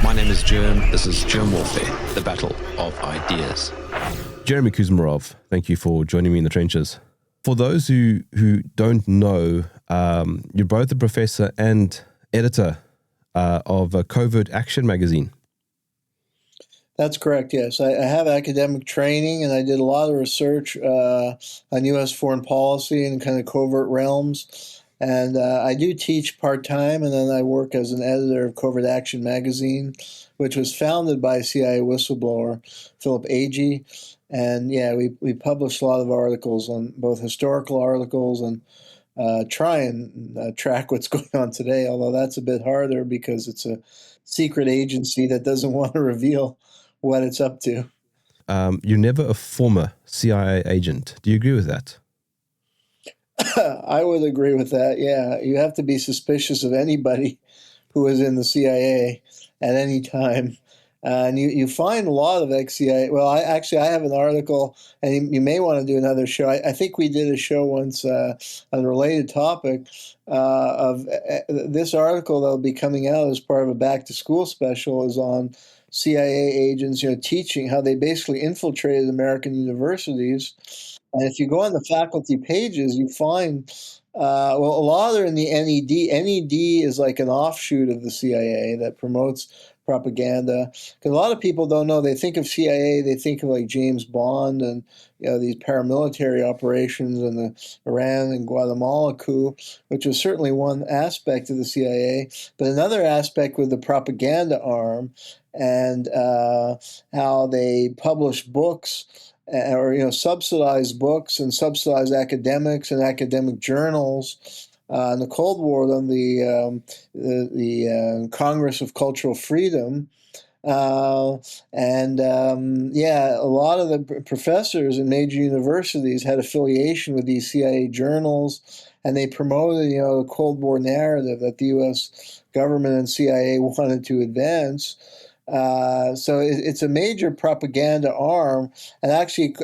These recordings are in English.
My name is Jerm. This is Jerm Warfare, the battle of ideas. Jeremy Kuzmarov, thank you for joining me in the trenches. For those who don't know, you're both a professor and editor of Covert Action Magazine. That's correct, yes. I have academic training, and I did a lot of research on U.S. foreign policy and kind of covert realms. And I do teach part-time, and then I work as an editor of Covert Action Magazine, which was founded by CIA whistleblower Philip Agee. And yeah, we publish a lot of articles, on both historical articles and try and track what's going on today, although that's a bit harder because it's a secret agency that doesn't want to reveal what it's up to. You're never a former CIA agent. Do you agree with that? I would agree with that, yeah. You have to be suspicious of anybody who is in the CIA at any time. And you find a lot of ex-CIA. Well, I have an article, and you may want to do another show. I think we did a show once on a related topic of this article that will be coming out as part of a back-to-school special is on CIA agents, teaching how they basically infiltrated American universities. And if you go on the faculty pages, you find, a lot are in the NED. NED is like an offshoot of the CIA that promotes propaganda. Because a lot of people don't know. They think of CIA, they think of like James Bond and these paramilitary operations and the Iran and Guatemala coup, which was certainly one aspect of the CIA. But another aspect was the propaganda arm and how they publish books or subsidize books and subsidize academics and academic journals. In the Cold War, then the Congress of Cultural Freedom, a lot of the professors in major universities had affiliation with these CIA journals, and they promoted, the Cold War narrative that the U.S. government and CIA wanted to advance. So it's a major propaganda arm, and actually,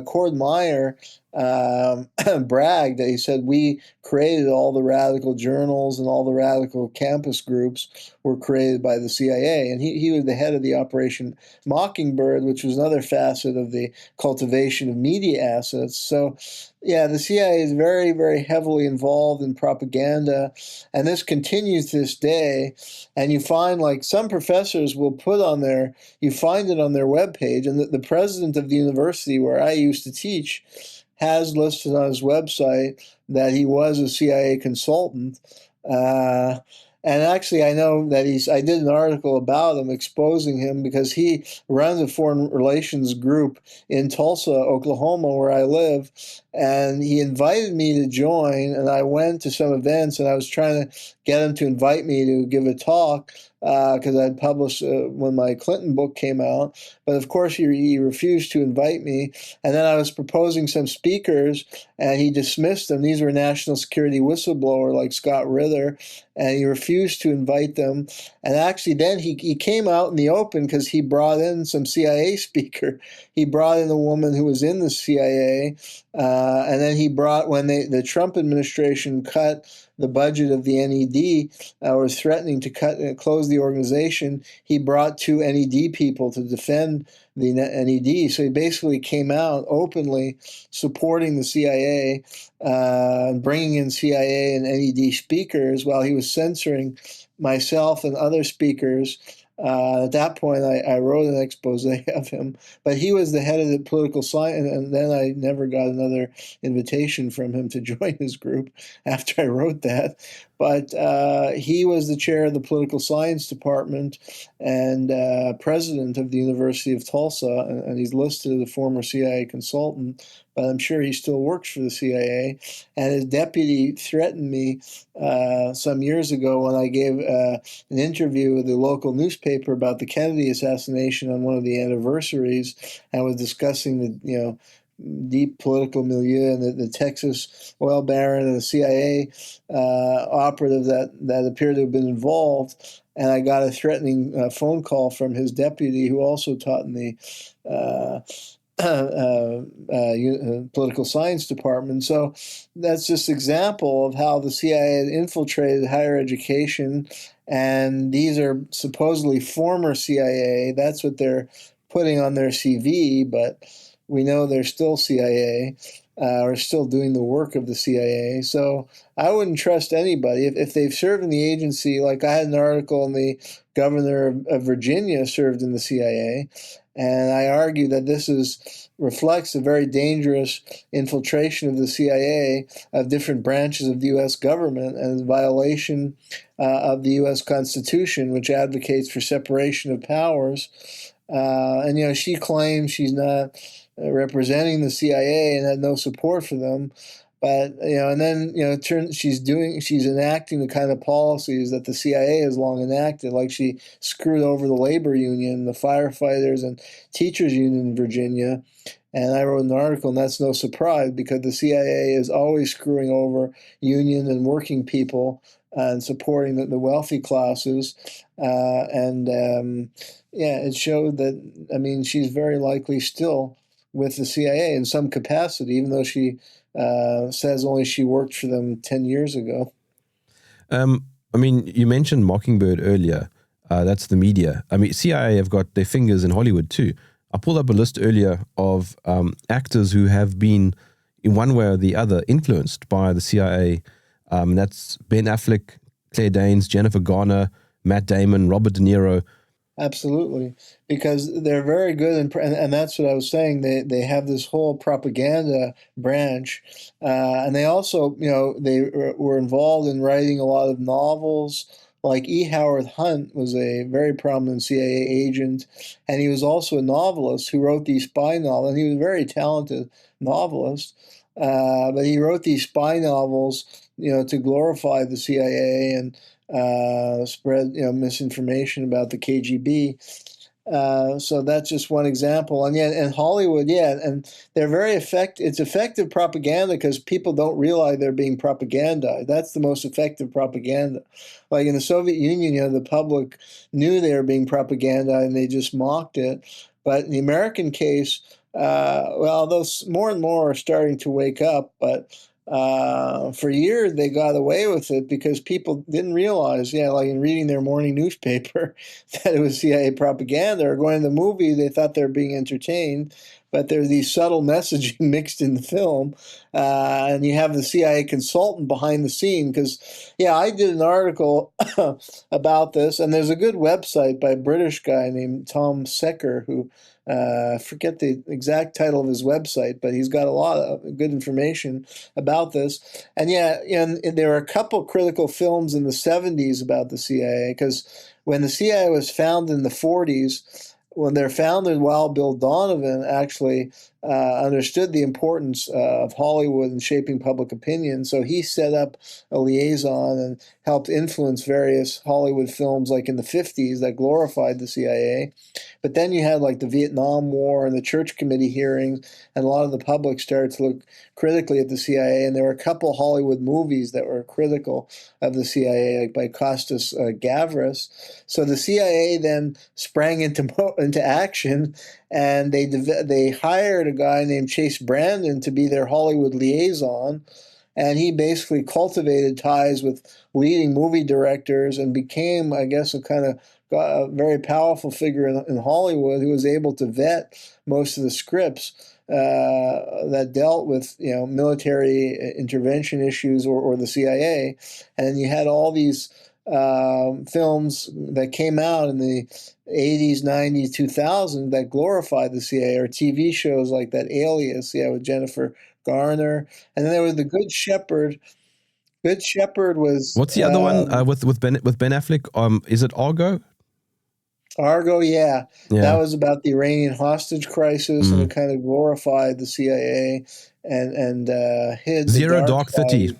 Cord Meyer bragged that he said we created all the radical journals and all the radical campus groups were created by the CIA, and he was the head of the Operation Mockingbird, which was another facet of the cultivation of media assets. So, yeah, the CIA is very, very heavily involved in propaganda, and this continues to this day. And you find, like, some professors will put on you find it on their webpage, and the president of the university where I used to teach has listed on his website that he was a CIA consultant. And actually, I know that I did an article about him, exposing him, because he runs a foreign relations group in Tulsa, Oklahoma, where I live. And he invited me to join, and I went to some events, and I was trying to get him to invite me to give a talk because I'd published when my Clinton book came out. But of course, he refused to invite me. And then I was proposing some speakers, and he dismissed them. These were national security whistleblower like Scott Ritter, and he refused to invite them. And actually, then he came out in the open because he brought in some CIA speaker. He brought in a woman who was in the CIA, and then he brought, when the Trump administration cut the budget of the NED, was threatening to close the organization, he brought two NED people to defend the NED. So he basically came out openly supporting the CIA, bringing in CIA and NED speakers while he was censoring myself and other speakers. At that point, I wrote an expose of him, but he was the head of the political science, and then I never got another invitation from him to join his group after I wrote that. But he was the chair of the political science department and president of the University of Tulsa, and he's listed as a former CIA consultant, but I'm sure he still works for the CIA. And his deputy threatened me some years ago when I gave an interview with the local newspaper about the Kennedy assassination on one of the anniversaries, and was discussing the deep political milieu and the Texas oil baron and the CIA operative that appeared to have been involved. And I got a threatening phone call from his deputy, who also taught in the political science department. So that's just an example of how the CIA had infiltrated higher education. And these are supposedly former CIA. That's what they're putting on their CV, but we know they're still CIA, or still doing the work of the CIA. So I wouldn't trust anybody. If they've served in the agency, like I had an article in the governor of Virginia served in the CIA, and I argue that reflects a very dangerous infiltration of the CIA of different branches of the U.S. government and a violation of the U.S. Constitution, which advocates for separation of powers. And she claims she's not representing the CIA and had no support for them. But and then she's enacting the kind of policies that the CIA has long enacted, like she screwed over the labor union, the firefighters and teachers union in Virginia. And I wrote an article, and that's no surprise because the CIA is always screwing over union and working people and supporting the wealthy classes. It showed that, she's very likely still with the CIA in some capacity, even though she says only she worked for them 10 years ago. You mentioned Mockingbird earlier. That's the media. CIA have got their fingers in Hollywood too. I pulled up a list earlier of actors who have been, in one way or the other, influenced by the CIA. That's Ben Affleck, Claire Danes, Jennifer Garner, Matt Damon, Robert De Niro. Absolutely, because they're very good, and that's what I was saying. They have this whole propaganda branch, and they also, they were involved in writing a lot of novels. Like E. Howard Hunt was a very prominent CIA agent, and he was also a novelist who wrote these spy novels, and he was a very talented novelist. But he wrote these spy novels, to glorify the CIA and spread misinformation about the KGB. So that's just one example. And Hollywood, and they're very effective. It's effective propaganda because people don't realize they're being propagandized. That's the most effective propaganda. Like in the Soviet Union, the public knew they were being propagandized and they just mocked it. But in the American case, those more and more are starting to wake up, but for years they got away with it because people didn't realize, like in reading their morning newspaper, that it was CIA propaganda, or going to the movie, they thought they were being entertained, but there's these subtle messaging mixed in the film, and you have the CIA consultant behind the scene. Because, I did an article about this, and there's a good website by a British guy named Tom Secker who. I forget the exact title of his website, but he's got a lot of good information about this. And there were a couple critical films in the 70s about the CIA, because when the CIA was founded in the 40s, when their founder, Wild Bill Donovan, actually understood the importance of Hollywood in shaping public opinion. So he set up a liaison and helped influence various Hollywood films like in the 50s that glorified the CIA. But then you had like the Vietnam War and the Church Committee hearings, and a lot of the public started to look critically at the CIA. And there were a couple Hollywood movies that were critical of the CIA, like by Costas Gavras. So the CIA then sprang into action, and they hired a guy named Chase Brandon to be their Hollywood liaison. And he basically cultivated ties with leading movie directors and became, I guess, a very powerful figure in Hollywood who was able to vet most of the scripts that dealt with military intervention issues or the CIA. And you had all these films that came out in the 80s, 90s, 2000s that glorified the CIA, or TV shows like that Alias, with Jennifer Garner. And then there was the Good Shepherd. Good Shepherd was... What's the other one with Ben Affleck? Is it Argo? Argo, yeah. That was about the Iranian hostage crisis, and it kind of glorified the CIA and hid Zero Dark 30.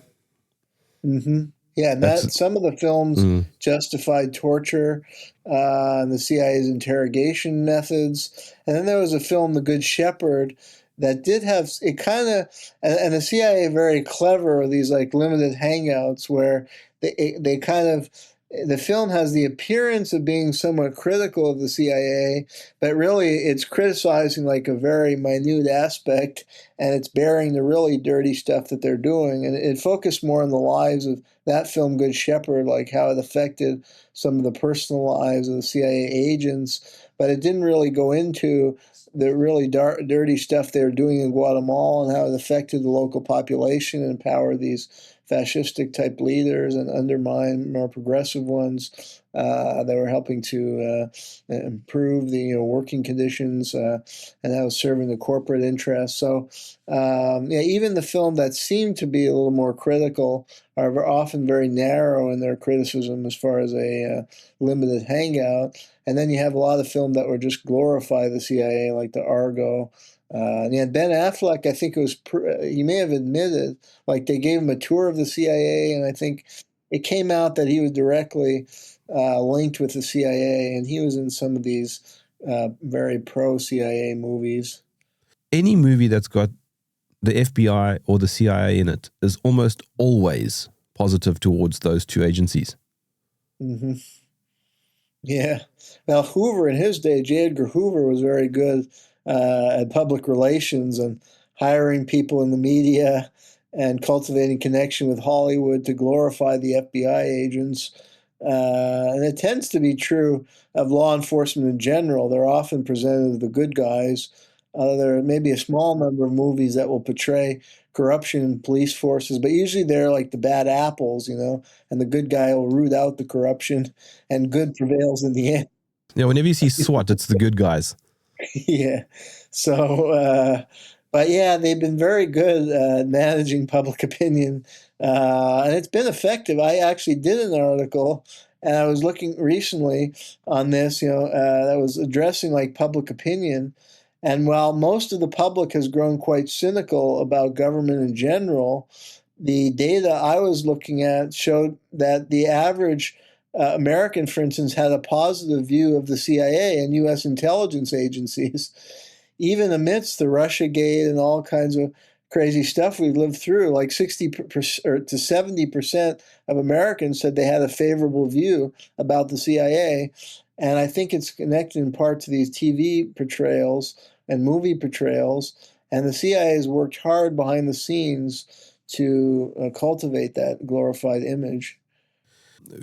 Mm-hmm. Yeah, and some of the films justified torture and the CIA's interrogation methods. And then there was a film, The Good Shepherd, that did have it kind of, and the CIA very clever with these like limited hangouts where they kind of the film has the appearance of being somewhat critical of the CIA, but really it's criticizing like a very minute aspect, and it's bearing the really dirty stuff that they're doing. And it focused more on the lives of that film, Good Shepherd, like how it affected some of the personal lives of the CIA agents, but it didn't really go into the really dirty stuff they were doing in Guatemala and how it affected the local population and empowered these fascistic type leaders and undermine more progressive ones that were helping to improve the working conditions and how it was serving the corporate interests. So yeah, even the film that seemed to be a little more critical are often very narrow in their criticism as far as a limited hangout. And then you have a lot of film that were just glorify the CIA, like the Argo. And yeah, Ben Affleck, I think it was, he may have admitted, like they gave him a tour of the CIA, and I think it came out that he was directly linked with the CIA, and he was in some of these very pro-CIA movies. Any movie that's got the FBI or the CIA in it is almost always positive towards those two agencies. Mm-hmm. Yeah. Well, Hoover in his day, J. Edgar Hoover was very good at public relations and hiring people in the media and cultivating connection with Hollywood to glorify the FBI agents. And it tends to be true of law enforcement in general. They're often presented as the good guys. There may be a small number of movies that will portray corruption in police forces, but usually they're like the bad apples, and the good guy will root out the corruption and good prevails in the end. Yeah, whenever you see SWAT, it's the good guys. Yeah. So, but yeah, they've been very good at managing public opinion, and it's been effective. I actually did an article, and I was looking recently on this, that was addressing like public opinion. And while most of the public has grown quite cynical about government in general, the data I was looking at showed that the average American, for instance, had a positive view of the CIA and U.S. intelligence agencies, even amidst the Russiagate and all kinds of crazy stuff we've lived through. Like 60% to 70% of Americans said they had a favorable view about the CIA. And I think it's connected in part to these TV portrayals and movie portrayals. And the CIA has worked hard behind the scenes to cultivate that glorified image.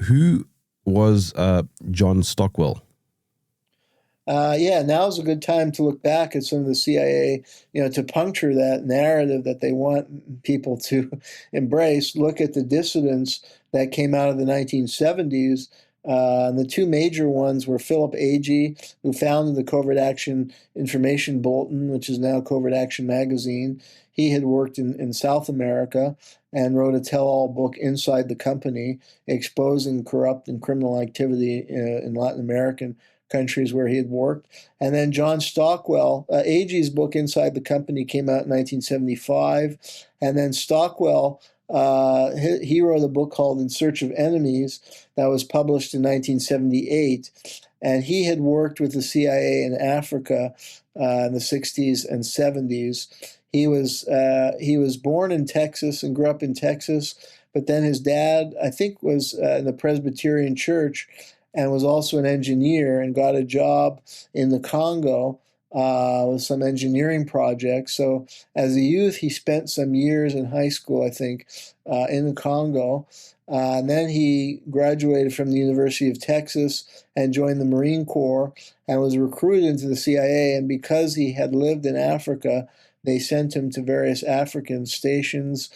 Who was John Stockwell? Yeah, now's a good time to look back at some of the CIA, to puncture that narrative that they want people to embrace. Look at the dissidents that came out of the 1970s. The two major ones were Philip Agee, who founded the Covert Action Information Bulletin, which is now Covert Action Magazine. He had worked in South America and wrote a tell-all book inside the company, exposing corrupt and criminal activity in Latin American countries where he had worked. And then John Stockwell, Agee's book Inside the Company came out in 1975. And then Stockwell, he wrote a book called In Search of Enemies that was published in 1978. And he had worked with the CIA in Africa in the 60s and 70s. He was born in Texas and grew up in Texas, but then his dad, I think, was in the Presbyterian Church and was also an engineer and got a job in the Congo with some engineering projects. So as a youth, he spent some years in high school, I think, in the Congo. And then he graduated from the University of Texas and joined the Marine Corps and was recruited into the CIA. And because he had lived in Africa, they sent him to various African stations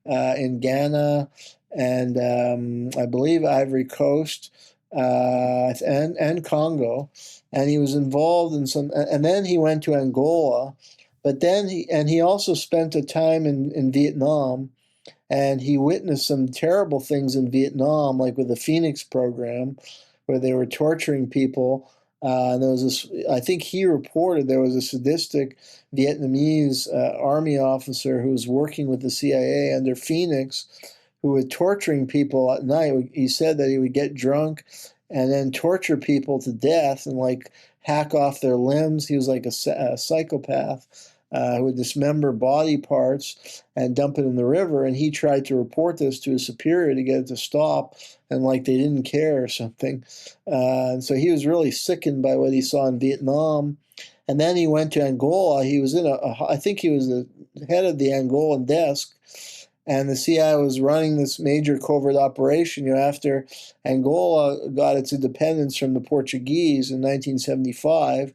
in Ghana and I believe Ivory Coast and Congo. And he was involved in some, and then he went to Angola. But then he also spent a time in Vietnam, and he witnessed some terrible things in Vietnam, like with the Phoenix program, where they were torturing people. And there was this, I think he reported there was a sadistic Vietnamese army officer who was working with the CIA under Phoenix, who was torturing people at night. He said that he would get drunk and then torture people to death and like hack off their limbs. He was like a psychopath. who would dismember body parts and dump it in the river. And he tried to report this to his superior to get it to stop, and like they didn't care or something. And so he was really sickened by what he saw in Vietnam. And then he went to Angola. He was I think he was the head of the Angolan desk. And the CIA was running this major covert operation, after Angola got its independence from the Portuguese in 1975.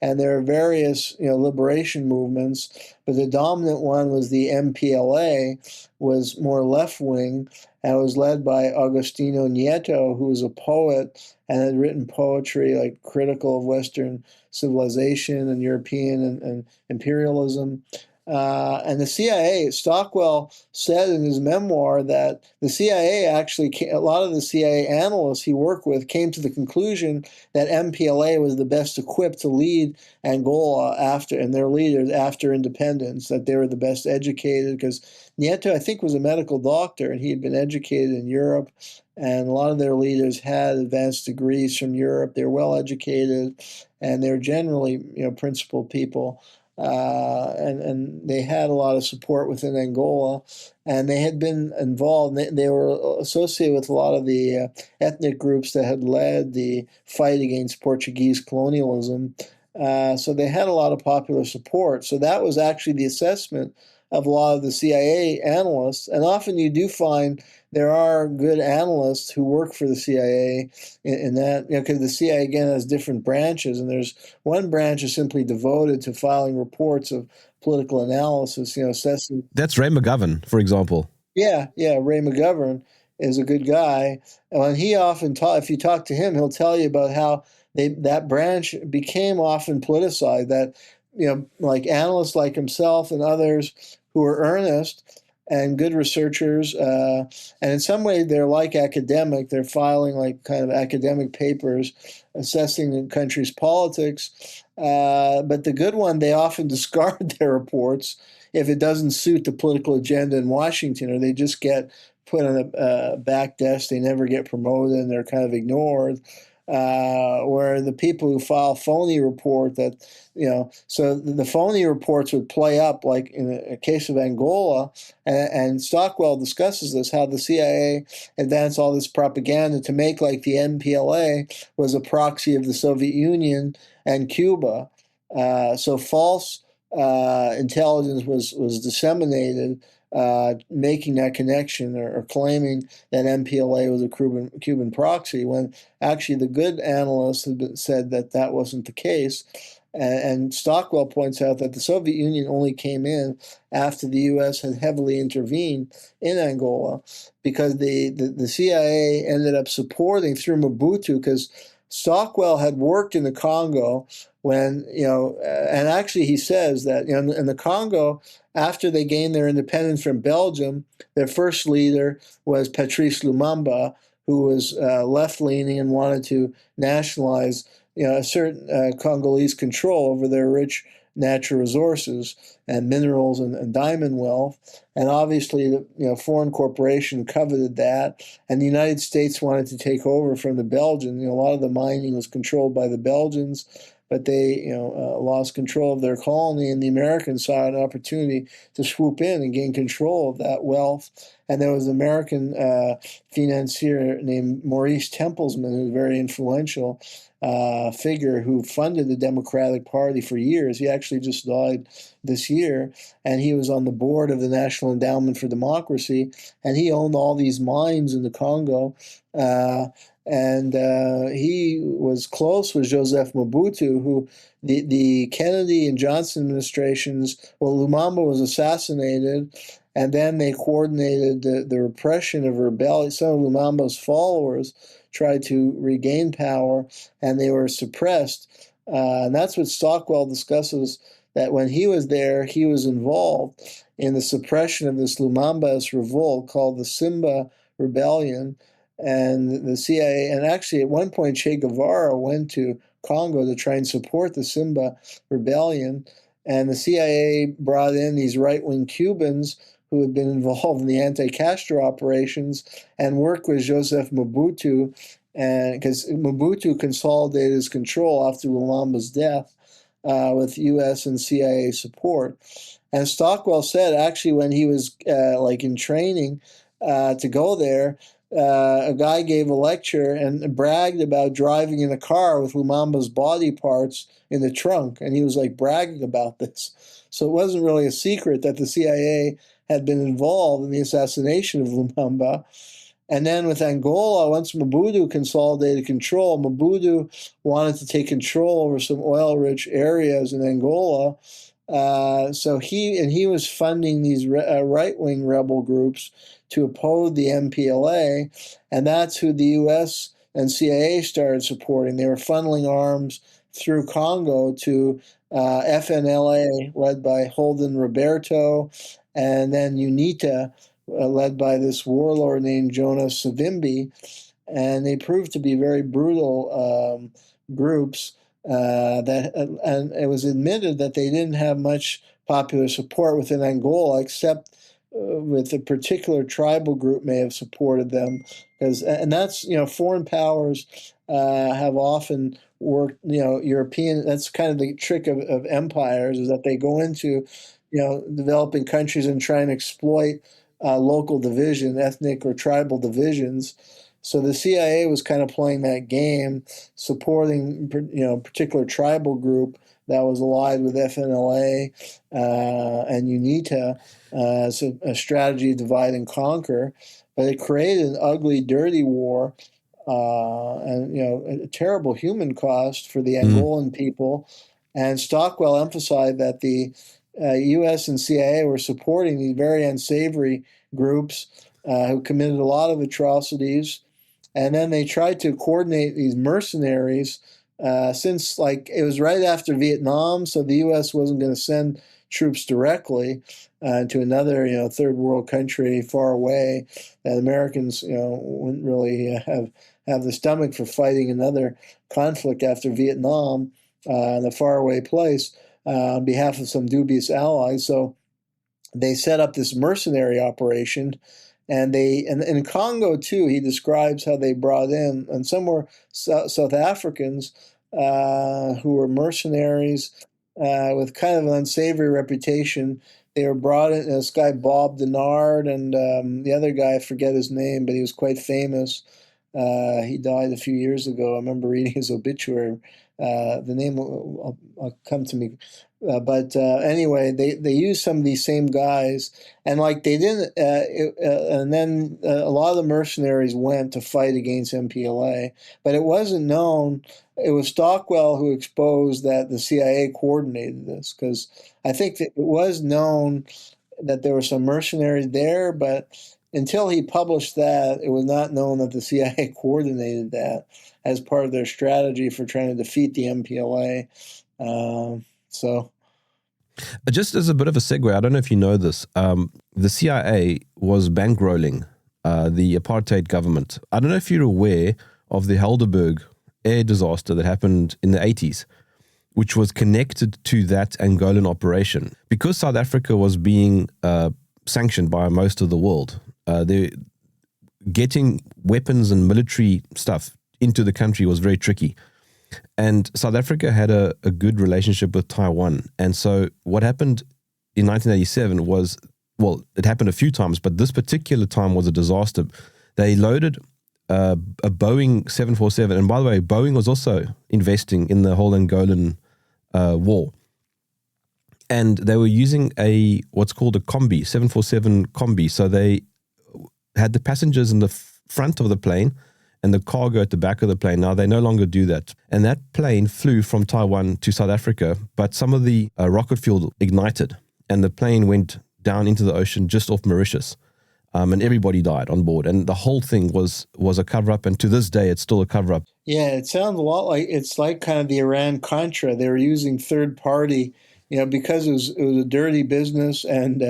And there are various, liberation movements, but the dominant one was the MPLA, was more left-wing, and it was led by Agostinho Neto, who was a poet and had written poetry like critical of Western civilization and European and imperialism. And the CIA, Stockwell said in his memoir that the CIA actually, a lot of the CIA analysts he worked with came to the conclusion that MPLA was the best equipped to lead Angola and their leaders after independence, that they were the best educated, because Nieto, I think, was a medical doctor, and he had been educated in Europe, and a lot of their leaders had advanced degrees from Europe. They were well educated, and they were generally, principled people. And they had a lot of support within Angola, and they had been involved. They were associated with a lot of the ethnic groups that had led the fight against Portuguese colonialism. So they had a lot of popular support. So that was actually the assessment of a lot of the CIA analysts. And often you do find there are good analysts who work for the CIA in that, because the CIA, again, has different branches. And there's one branch is simply devoted to filing reports of political analysis, assessing. That's Ray McGovern, for example. Yeah, Ray McGovern is a good guy. And he often if you talk to him, he'll tell you about how that branch became often politicized, that, like analysts like himself and others who are earnest and good researchers, and in some way they're like academic. They're filing like kind of academic papers, assessing the country's politics. But the good one, they often discard their reports if it doesn't suit the political agenda in Washington, or they just get put on a back desk. They never get promoted, and they're kind of ignored. Where the people who file phony report that, so the phony reports would play up, like in a case of Angola, and Stockwell discusses this, how the CIA advanced all this propaganda to make like the MPLA was a proxy of the Soviet Union and Cuba. So false intelligence was disseminated, making that connection or claiming that MPLA was a Cuban proxy, when actually the good analysts had said that wasn't the case. And Stockwell points out that the Soviet Union only came in after the U.S. had heavily intervened in Angola, because the CIA ended up supporting through Mobutu, because Stockwell had worked in the Congo when, and actually he says that, in the Congo, after they gained their independence from Belgium, their first leader was Patrice Lumumba, who was left-leaning and wanted to nationalize, a certain Congolese control over their rich natural resources and minerals and diamond wealth. And obviously, the foreign corporation coveted that, and the United States wanted to take over from the Belgians. A lot of the mining was controlled by the Belgians, but they lost control of their colony, and the Americans saw an opportunity to swoop in and gain control of that wealth. And there was an American financier named Maurice Tempelsman, who was very influential figure, who funded the Democratic Party for years. He actually just died this year, and he was on the board of the National Endowment for Democracy, and he owned all these mines in the Congo. And he was close with Joseph Mobutu, who the Kennedy and Johnson administrations, Lumumba was assassinated, and then they coordinated the repression of rebellion. Some of Lumumba's followers tried to regain power, and they were suppressed. And that's what Stockwell discusses, that when he was there, he was involved in the suppression of this Lumumba's revolt called the Simba Rebellion. And the CIA, and actually at one point Che Guevara went to Congo to try and support the Simba Rebellion, and the CIA brought in these right-wing Cubans who had been involved in the anti-Castro operations and worked with Joseph Mobutu, and because Mobutu consolidated his control after Lumumba's death. with U.S. and CIA support. And Stockwell said, actually, when he was like in training to go there, a guy gave a lecture and bragged about driving in a car with Lumumba's body parts in the trunk, and he was like bragging about this. So it wasn't really a secret that the CIA had been involved in the assassination of Lumumba. And then with Angola, once Mobutu consolidated control, Mobutu wanted to take control over some oil-rich areas in Angola. So he was funding these right-wing rebel groups to oppose the MPLA, and that's who the U.S. and CIA started supporting. They were funneling arms through Congo to FNLA, led by Holden Roberto, and then UNITA, led by this warlord named Jonas Savimbi, and they proved to be very brutal groups. And it was admitted that they didn't have much popular support within Angola, except with a particular tribal group may have supported them, and that's foreign powers have often worked. European. That's kind of the trick of empires, is that they go into developing countries and try and exploit local division, ethnic or tribal divisions. So the CIA was kind of playing that game, supporting particular tribal group that was allied with FNLA and UNITA as a strategy of divide and conquer. But it created an ugly, dirty war, and a terrible human cost for the Angolan people. And Stockwell emphasized that the U.S. and CIA were supporting these very unsavory groups who committed a lot of atrocities. And then they tried to coordinate these mercenaries since it was right after Vietnam, so the U.S. wasn't going to send troops directly to another third world country far away. And Americans wouldn't really have the stomach for fighting another conflict after Vietnam in a faraway place on behalf of some dubious allies. So they set up this mercenary operation. And in Congo, too, he describes how they brought in, and some were South Africans who were mercenaries with kind of an unsavory reputation. They were brought in, this guy Bob Denard, and the other guy, I forget his name, but he was quite famous. He died a few years ago. I remember reading his obituary. The name will come to me. But anyway, they used some of these same guys, and they didn't. And then a lot of the mercenaries went to fight against MPLA, but it wasn't known. It was Stockwell who exposed that the CIA coordinated this, because I think that it was known that there were some mercenaries there, but until he published that, it was not known that the CIA coordinated that as part of their strategy for trying to defeat the MPLA. So, just as a bit of a segue, I don't know if you know this, the CIA was bankrolling the apartheid government. I don't know if you're aware of the Helderberg air disaster that happened in the 80s, which was connected to that Angolan operation. Because South Africa was being sanctioned by most of the world, they're getting weapons and military stuff into the country was very tricky. And South Africa had a good relationship with Taiwan. And so what happened in 1987 was, well, it happened a few times, but this particular time was a disaster. They loaded a Boeing 747. And by the way, Boeing was also investing in the whole Angolan war. And they were using what's called a combi, 747 combi. So they had the passengers in the front of the plane and the cargo at the back of the plane. Now, they no longer do that. And that plane flew from Taiwan to South Africa, but some of the rocket fuel ignited, and the plane went down into the ocean just off Mauritius. And everybody died on board. And the whole thing was a cover-up, and to this day, it's still a cover-up. Yeah, it sounds a lot like, it's like kind of the Iran-Contra. They were using third-party, because it was a dirty business, and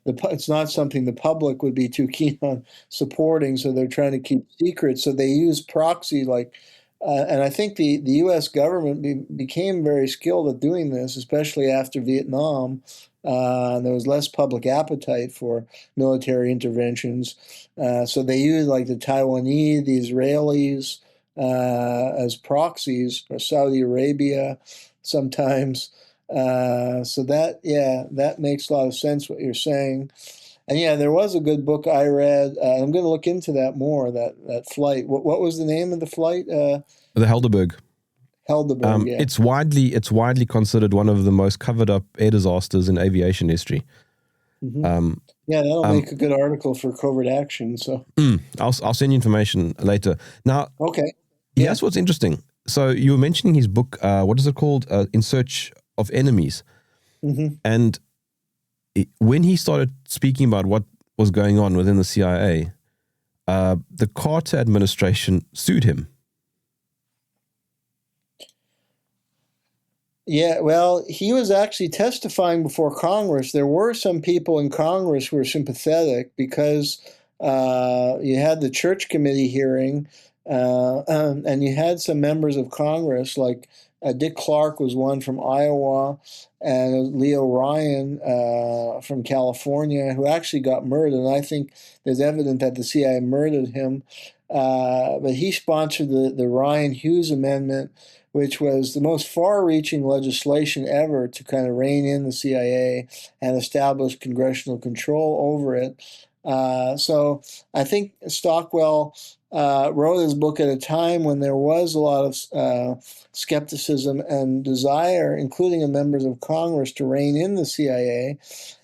it's not something the public would be too keen on supporting, so they're trying to keep secret. So they use proxy, and I think the U.S. government became very skilled at doing this, especially after Vietnam. There was less public appetite for military interventions. So they used the Taiwanese, the Israelis as proxies, or Saudi Arabia. sometimes. So that makes a lot of sense what you're saying. And yeah, there was a good book I read. I'm going to look into that more. That flight. What was the name of the flight? The Helderberg. Helderberg. Yeah. It's widely considered one of the most covered up air disasters in aviation history. Mm-hmm. Yeah, that'll make a good article for Covert Action. So I'll send you information later. Now, okay. Here's what's interesting. So you were mentioning his book. What is it called? In Search of Enemies. Mm-hmm. And when he started speaking about what was going on within the CIA, the Carter administration sued him. Yeah, well, he was actually testifying before Congress. There were some people in Congress who were sympathetic because you had the Church Committee hearing, and you had some members of Congress, like Dick Clark was one from Iowa, and Leo Ryan from California, who actually got murdered. And I think there's evidence that the CIA murdered him. But he sponsored the Ryan Hughes Amendment, which was the most far-reaching legislation ever to kind of rein in the CIA and establish congressional control over it. So I think Stockwell wrote his book at a time when there was a lot of skepticism and desire, including in members of Congress, to rein in the CIA.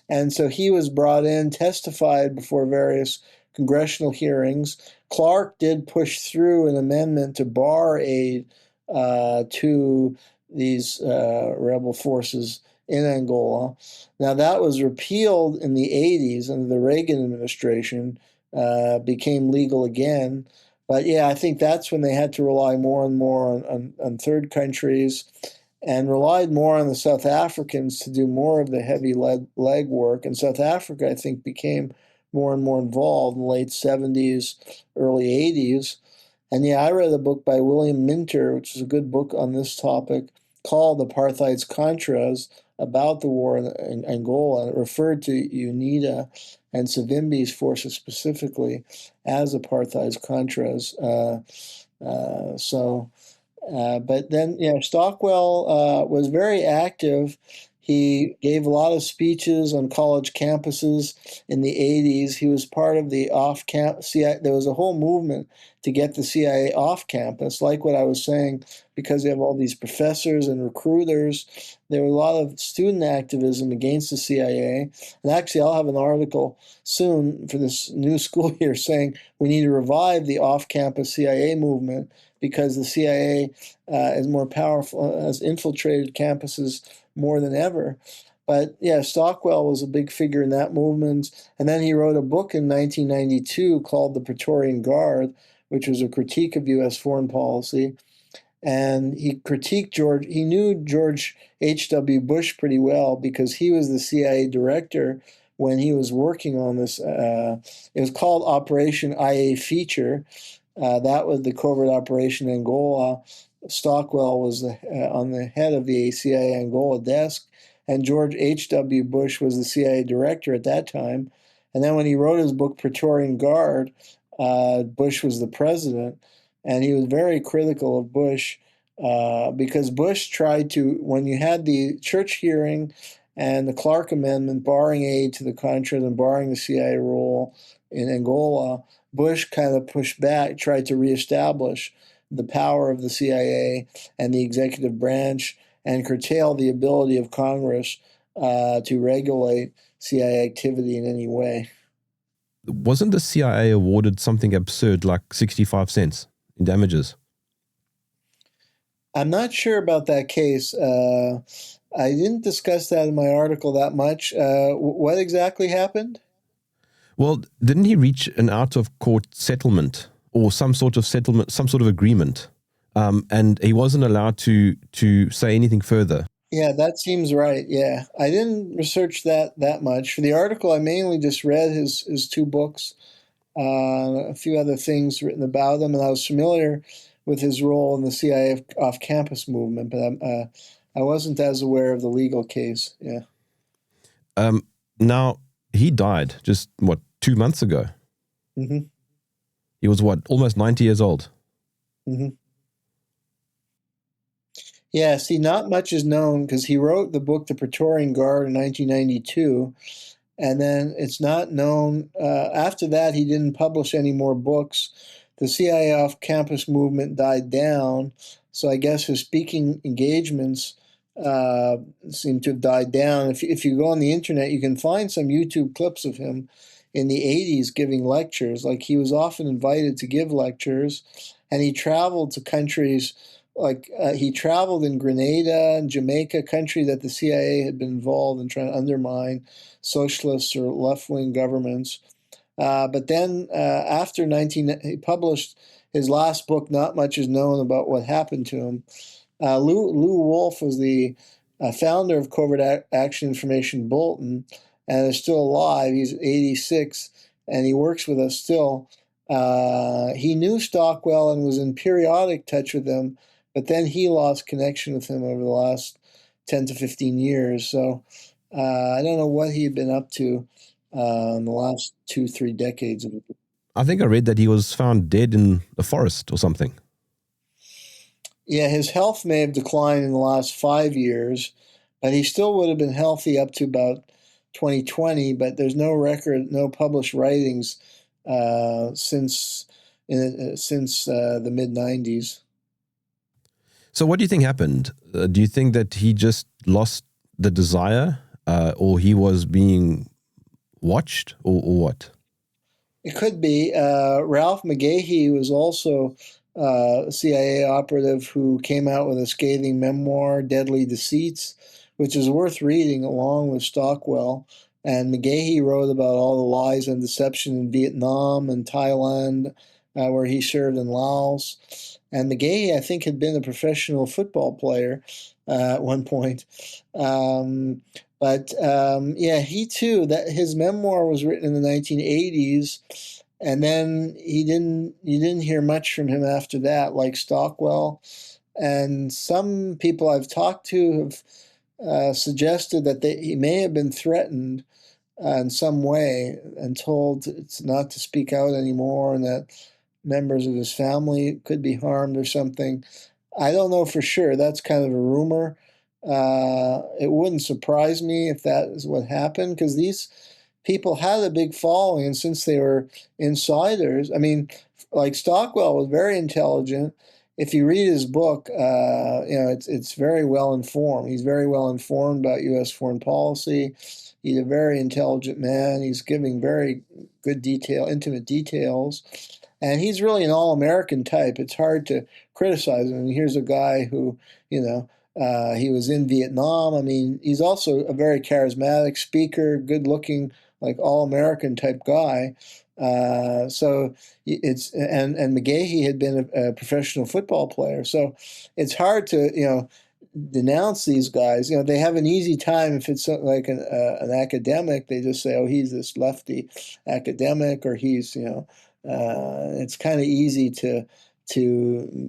And so he was brought in, testified before various congressional hearings. Clark did push through an amendment to bar aid to these rebel forces in Angola. Now, that was repealed in the 80s under the Reagan administration, became legal again. But yeah, I think that's when they had to rely more and more on third countries and relied more on the South Africans to do more of the heavy leg work. And South Africa, I think, became more and more involved in the late 70s, early 80s. And yeah, I read a book by William Minter, which is a good book on this topic, called Apartheid's Contras, about the war in Angola. And it referred to UNITA and Savimbi's forces specifically as Apartheid's Contras. But then, yeah, Stockwell was very active. He gave a lot of speeches on college campuses in the 80s. He was part of the off-campus CIA. There was a whole movement to get the CIA off campus, like what I was saying, because you have all these professors and recruiters. There was a lot of student activism against the CIA. And actually, I'll have an article soon for this new school year saying we need to revive the off-campus CIA movement because the CIA is more powerful, has infiltrated campuses more than ever. But yeah, Stockwell was a big figure in that movement. And then he wrote a book in 1992 called The Praetorian Guard, which was a critique of U.S. foreign policy. And he critiqued he knew George H.W. Bush pretty well because he was the CIA director when he was working on this. It was called Operation IA Feature. That was the covert operation in Angola. Stockwell was on the head of the CIA Angola desk, and George H.W. Bush was the CIA director at that time. And then when he wrote his book, Praetorian Guard, Bush was the president, and he was very critical of Bush because Bush tried to, when you had the church hearing and the Clark Amendment barring aid to the Contras and barring the CIA role in Angola, Bush kind of pushed back, tried to reestablish the power of the CIA and the executive branch and curtail the ability of Congress to regulate CIA activity in any way. Wasn't the CIA awarded something absurd like 65 cents in damages? I'm not sure about that case. I didn't discuss that in my article that much. What exactly happened? Well, didn't he reach an out-of-court settlement or some sort of settlement, some sort of agreement, and he wasn't allowed to say anything further? Yeah, that seems right. Yeah, I didn't research that much. For the article, I mainly just read his two books, a few other things written about him, and I was familiar with his role in the CIA off-campus movement, but I wasn't as aware of the legal case. Yeah. Now, he died just, 2 months ago? Mm-hmm. He was, almost 90 years old? Mm-hmm. Yeah, see, not much is known because he wrote the book The Praetorian Guard in 1992, and then it's not known. After that, he didn't publish any more books. The CIA off-campus movement died down, so I guess his speaking engagements uh, seem to have died down. If you go on the internet, you can find some YouTube clips of him in the 80s giving lectures. Like he was often invited to give lectures, and he traveled to countries like he traveled in Grenada and Jamaica, country that the CIA had been involved in trying to undermine socialist or left-wing governments. But then after he published his last book. Not much is known about what happened to him. Lou Wolf was the founder of Covert Action Information Bulletin and is still alive. He's 86 and he works with us still. He knew Stockwell and was in periodic touch with him, but then he lost connection with him over the last 10 to 15 years. So I don't know what he had been up to in the last 2-3 decades of it. I think I read that he was found dead in a forest or something. Yeah, his health may have declined in the last 5 years, but he still would have been healthy up to about 2020. But there's no record, no published writings since the mid 90s. So what do you think happened? Do you think that he just lost the desire or he was being watched or what? It could be. Ralph McGahey was also a CIA operative who came out with a scathing memoir, Deadly Deceits, which is worth reading along with Stockwell. And McGahey wrote about all the lies and deception in Vietnam and Thailand, where he served in Laos. And McGahey, I think, had been a professional football player at one point. Yeah, he too, that his memoir was written in the 1980s. And then you didn't hear much from him after that, like Stockwell. And some people I've talked to have suggested that he may have been threatened in some way and told not to speak out anymore, and that members of his family could be harmed or something. I don't know for sure. That's kind of a rumor. It wouldn't surprise me if that is what happened, because these people had a big following, and since they were insiders, I mean, like Stockwell was very intelligent. If you read his book, it's very well informed. He's very well informed about U.S. foreign policy. He's a very intelligent man. He's giving very good intimate details. And he's really an all-American type. It's hard to criticize him. And here's a guy who, he was in Vietnam. I mean, he's also a very charismatic speaker, good-looking, like all-American type guy. And McGahey had been a professional football player. So it's hard to, denounce these guys. They have an easy time if it's like an academic. They just say, oh, he's this lefty academic, or he's, it's kind of easy to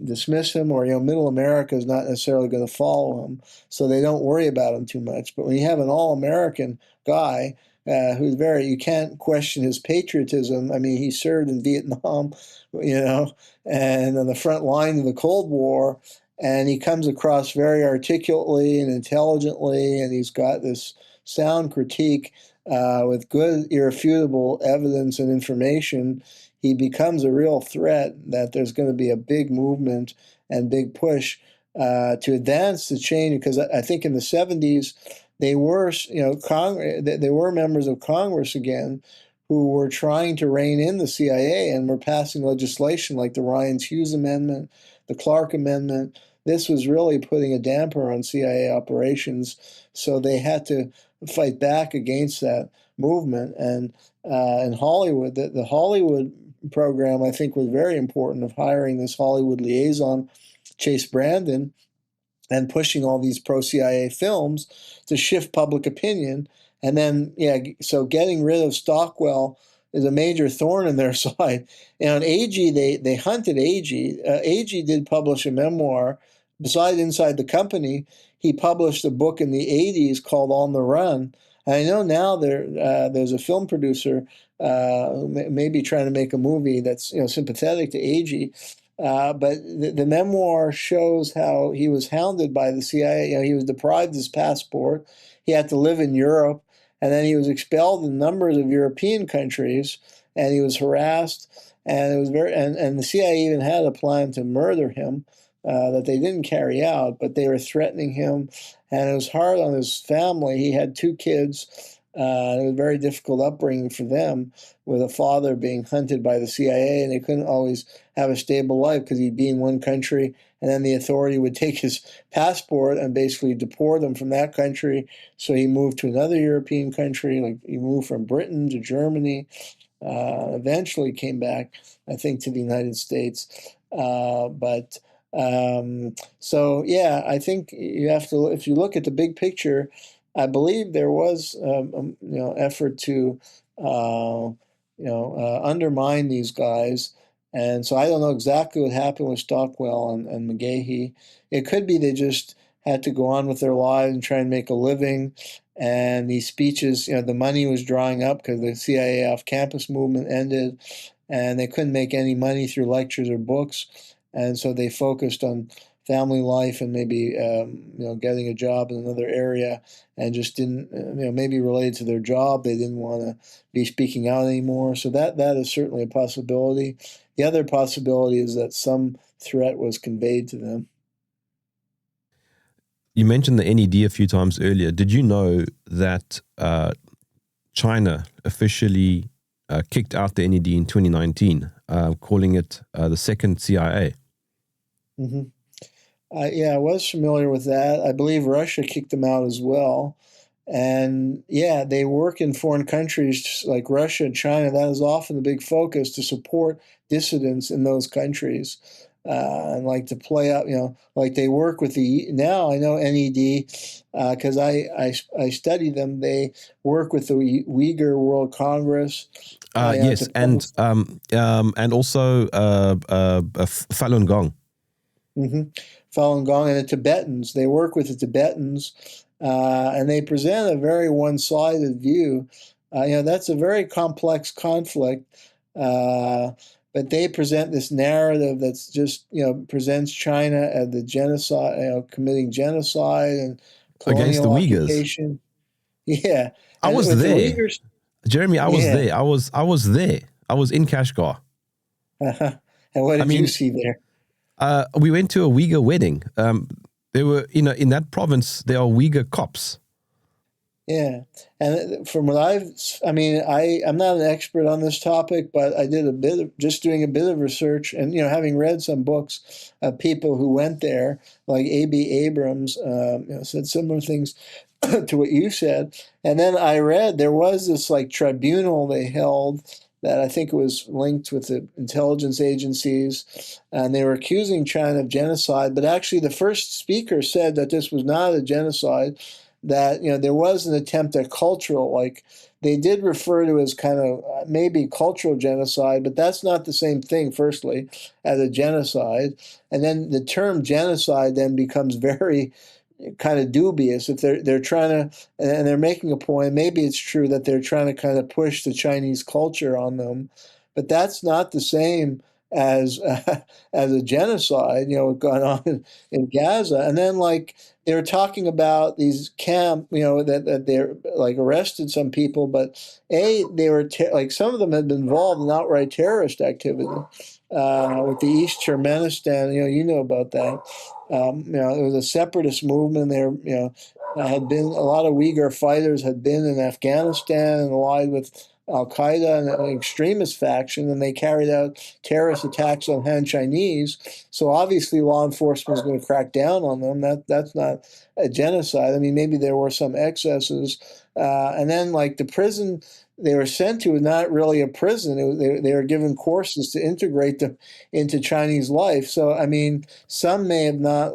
dismiss him, or middle America is not necessarily going to follow him, so they don't worry about him too much. But when you have an all-American guy who's you can't question his patriotism. I mean, he served in Vietnam, and on the front line of the Cold War, and he comes across very articulately and intelligently, and he's got this sound critique with good, irrefutable evidence and information. He becomes a real threat that there's going to be a big movement and big push to advance the change. Because I think in the 70s, they were, they were members of Congress again who were trying to rein in the CIA and were passing legislation like the Ryan-Hughes Amendment, the Clark Amendment. This was really putting a damper on CIA operations. So they had to fight back against that movement. And in Hollywood, the Hollywood program, I think, was very important, of hiring this Hollywood liaison, Chase Brandon, and pushing all these pro-CIA films to shift public opinion. And then, so getting rid of Stockwell is a major thorn in their side. And Agee, they hunted Agee. Agee did publish a memoir. Besides Inside the Company, he published a book in the 80s called On the Run. And I know now there's a film producer who may be trying to make a movie that's sympathetic to Agee. But the memoir shows how he was hounded by the CIA. He was deprived his passport. He had to live in Europe, and then he was expelled in numbers of European countries, and he was harassed. And it was and the CIA even had a plan to murder him that they didn't carry out, but they were threatening him, and it was hard on his family. He had 2 kids. It was a very difficult upbringing for them, with a father being hunted by the CIA, and they couldn't always have a stable life because he'd be in one country, and then the authority would take his passport and basically deport him from that country. So he moved to another European country, like he moved from Britain to Germany, eventually came back, I think, to the United States. So yeah, I think you have to, if you look at the big picture, I believe there was effort to undermine these guys. And so I don't know exactly what happened with Stockwell and McGahey. It could be they just had to go on with their lives and try and make a living. And these speeches, the money was drying up because the CIA off-campus movement ended, and they couldn't make any money through lectures or books. And so they focused on family life and maybe getting a job in another area, and just didn't maybe related to their job, they didn't want to be speaking out anymore. So that is certainly a possibility. The other possibility is that some threat was conveyed to them. You mentioned the NED a few times earlier. Did you know that China officially kicked out the NED in 2019, calling it the second CIA? Mm-hmm. Yeah, I was familiar with that. I believe Russia kicked them out as well. And yeah, they work in foreign countries like Russia and China. That is often the big focus, to support dissidents in those countries. And like to play up, like they work with now I know NED because I study them. They work with the Uyghur World Congress. Yes, and also Falun Gong. Mm-hmm. Falun Gong and the Tibetans. They work with the Tibetans, and they present a very one-sided view. That's a very complex conflict, but they present this narrative that's just, presents China as the genocide, committing genocide and against the Uyghurs. Occupation. Yeah, I was there, Jeremy. I was there. I was there. I was in Kashgar. And what did you see there? We went to a Uyghur wedding. There were, in that province, there are Uyghur cops. Yeah. And from what I'm not an expert on this topic, but I did doing a bit of research and, having read some books of people who went there, like A.B. Abrams, said similar things to what you said. And then I read there was this like tribunal they held that I think was linked with the intelligence agencies, and they were accusing China of genocide. But actually, the first speaker said that this was not a genocide, that there was an attempt at cultural, like they did refer to as kind of maybe cultural genocide, but that's not the same thing, firstly, as a genocide. And then the term genocide then becomes very kind of dubious. If they're trying to, and they're making a point, maybe it's true that they're trying to kind of push the Chinese culture on them, but that's not the same as a genocide, going on in Gaza. And then like they were talking about these camp, that they're like arrested some people, but they were like some of them had been involved in outright terrorist activity with the East Turkmenistan. You know about that. It was a separatist movement. There, had been a lot of Uyghur fighters had been in Afghanistan and allied with Al Qaeda and an extremist faction, and they carried out terrorist attacks on Han Chinese. So obviously, law enforcement is going to crack down on them. That's not a genocide. I mean, maybe there were some excesses, and then like the prison they were sent to was not really a prison. They were given courses to integrate them into Chinese life. So I mean, some may have not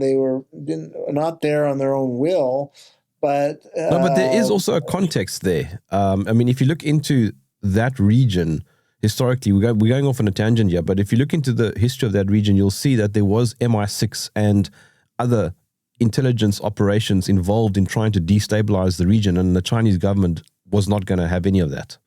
they were not there on their own will. But no, but there is also a context there. I mean, if you look into that region historically, we're going off on a tangent here, but if you look into the history of that region, you'll see that there was MI6 and other intelligence operations involved in trying to destabilize the region, and the Chinese government was not going to have any of that.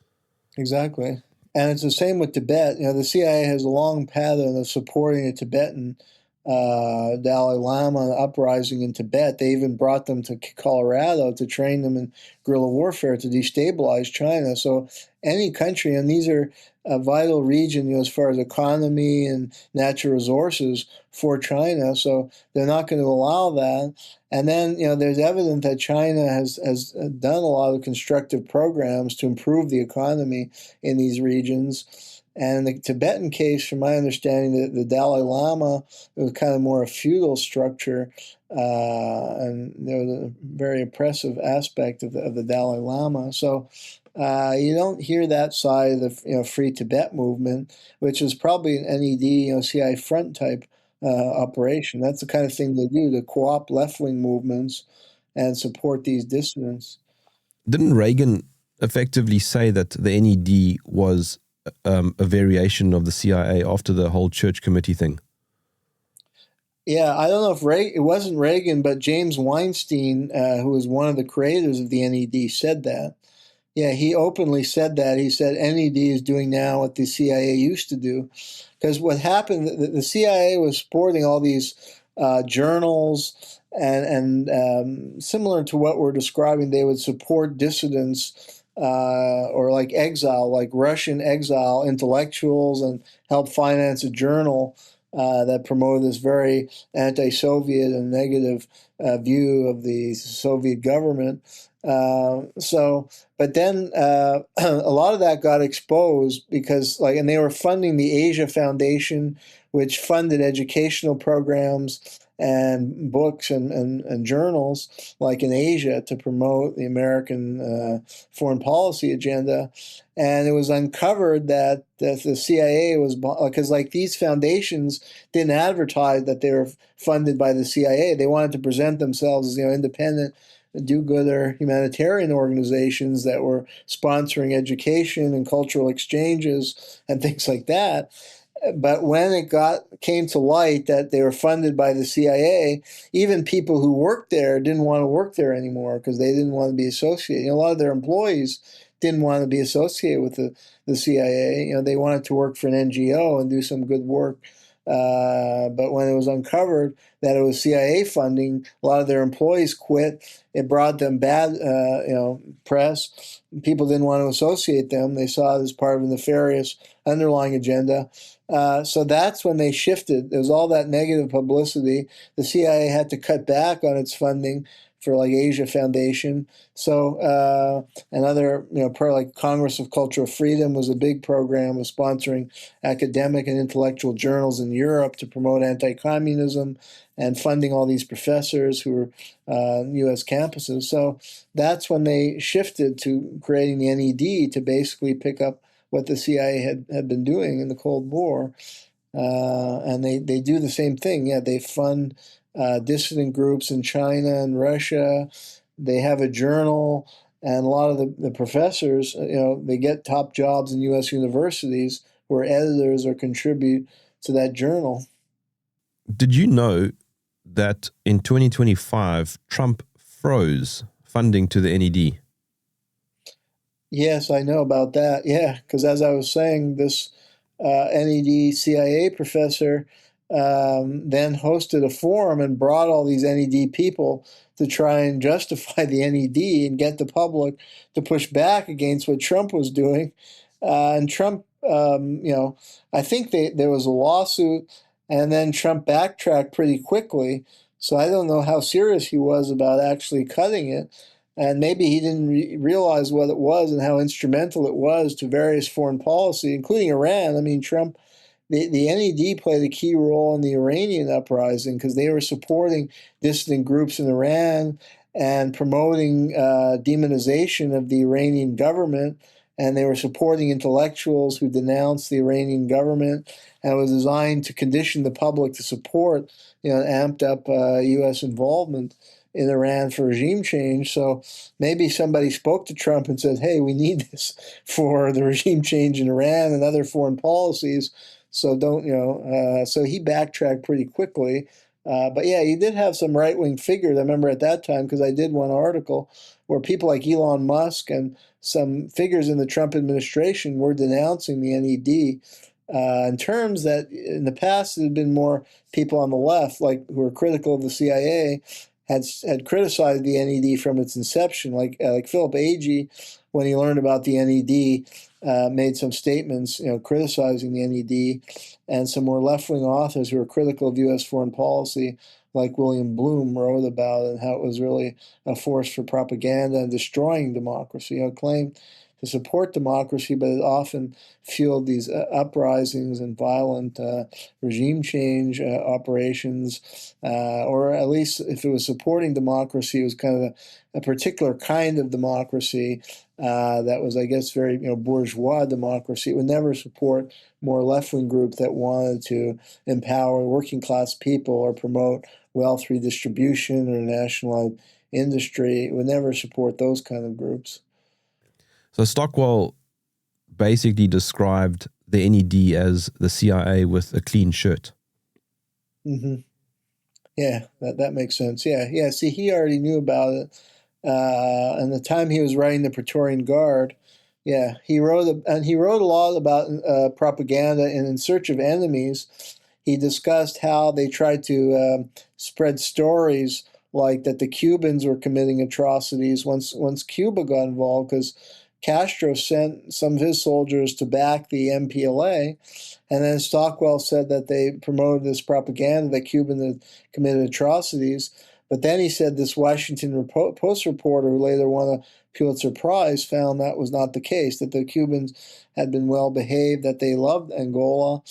Exactly. And it's the same with Tibet. The CIA has a long pattern of supporting the Tibetan Dalai Lama uprising in Tibet. They even brought them to Colorado to train them in guerrilla warfare to destabilize China. So any country, and these are a vital region, as far as economy and natural resources for China. So they're not going to allow that. And then, there's evidence that China has done a lot of constructive programs to improve the economy in these regions. And in the Tibetan case, from my understanding, the Dalai Lama, it was kind of more a feudal structure, and there was a very oppressive aspect of the Dalai Lama. So you don't hear that side of the Free Tibet movement, which is probably an NED, CIA front type operation. That's the kind of thing they do to co-opt left-wing movements and support these dissidents. Didn't Reagan effectively say that the NED was a variation of the CIA after the whole church committee thing? Yeah, I don't know if it wasn't Reagan, but James Weinstein, who was one of the creators of the NED, said that. Yeah, he openly said that. He said NED is doing now what the CIA used to do. Because what happened, the CIA was supporting all these journals, and similar to what we're describing, they would support dissidents or like exile, like Russian exile intellectuals, and help finance a journal that promoted this very anti-Soviet and negative view of the Soviet government. But then a lot of that got exposed because, and they were funding the Asia Foundation, which funded educational programs and books and journals, like in Asia, to promote the American foreign policy agenda. And it was uncovered that the CIA was, because these foundations didn't advertise that they were funded by the CIA. They wanted to present themselves as independent, do-gooder humanitarian organizations that were sponsoring education and cultural exchanges and things like that. But when it came to light that they were funded by the CIA, even people who worked there didn't want to work there anymore because they didn't want to be associated. A lot of their employees didn't want to be associated with the CIA. They wanted to work for an NGO and do some good work. But when it was uncovered that it was CIA funding, a lot of their employees quit. It brought them bad, press. People didn't want to associate them. They saw it as part of a nefarious underlying agenda. So that's when they shifted. There was all that negative publicity. The CIA had to cut back on its funding for Asia Foundation. So another, like Congress of Cultural Freedom was a big program of sponsoring academic and intellectual journals in Europe to promote anti-communism and funding all these professors who were U.S. campuses. So that's when they shifted to creating the NED to basically pick up what the CIA had been doing in the Cold War. And they do the same thing. Yeah, they fund dissident groups in China and Russia. They have a journal, and a lot of the professors, they get top jobs in U.S. universities where editors or contribute to that journal. Did you know that in 2025, Trump froze funding to the NED? Yes, I know about that. Yeah, because as I was saying, this NED CIA professor then hosted a forum and brought all these NED people to try and justify the NED and get the public to push back against what Trump was doing. And Trump, I think there was a lawsuit, and then Trump backtracked pretty quickly. So I don't know how serious he was about actually cutting it. And maybe he didn't realize what it was and how instrumental it was to various foreign policy, including Iran. I mean, Trump, the NED played a key role in the Iranian uprising because they were supporting dissident groups in Iran and promoting demonization of the Iranian government. And they were supporting intellectuals who denounced the Iranian government. And it was designed to condition the public to support, amped up U.S. involvement in Iran for regime change. So maybe somebody spoke to Trump and said, hey, we need this for the regime change in Iran and other foreign policies. So so he backtracked pretty quickly. But yeah, you did have some right-wing figures. I remember at that time, because I did one article where people like Elon Musk and some figures in the Trump administration were denouncing the NED in terms that in the past it had been more people on the left, like who were critical of the CIA, had criticized the NED from its inception. Like Philip Agee, when he learned about the NED, made some statements, criticizing the NED, and some more left-wing authors who were critical of U.S. foreign policy, like William Bloom, wrote about it and how it was really a force for propaganda and destroying democracy. Claimed to support democracy, but it often fueled these uprisings and violent regime change operations, or at least if it was supporting democracy, it was kind of a particular kind of democracy that was, I guess, very bourgeois democracy. It would never support more left-wing group that wanted to empower working class people or promote wealth redistribution or national industry. It would never support those kind of groups. So Stockwell basically described the NED as the CIA with a clean shirt. Mm-hmm. Yeah, that makes sense. Yeah. See, he already knew about it. And the time he was writing the Praetorian Guard, he wrote a lot about propaganda. And In Search of Enemies, he discussed how they tried to spread stories like that the Cubans were committing atrocities once Cuba got involved, because Castro sent some of his soldiers to back the MPLA. And then Stockwell said that they promoted this propaganda that Cubans had committed atrocities. But then he said this Washington Post reporter, who later won a Pulitzer Prize, found that was not the case, that the Cubans had been well behaved, that they loved Angola,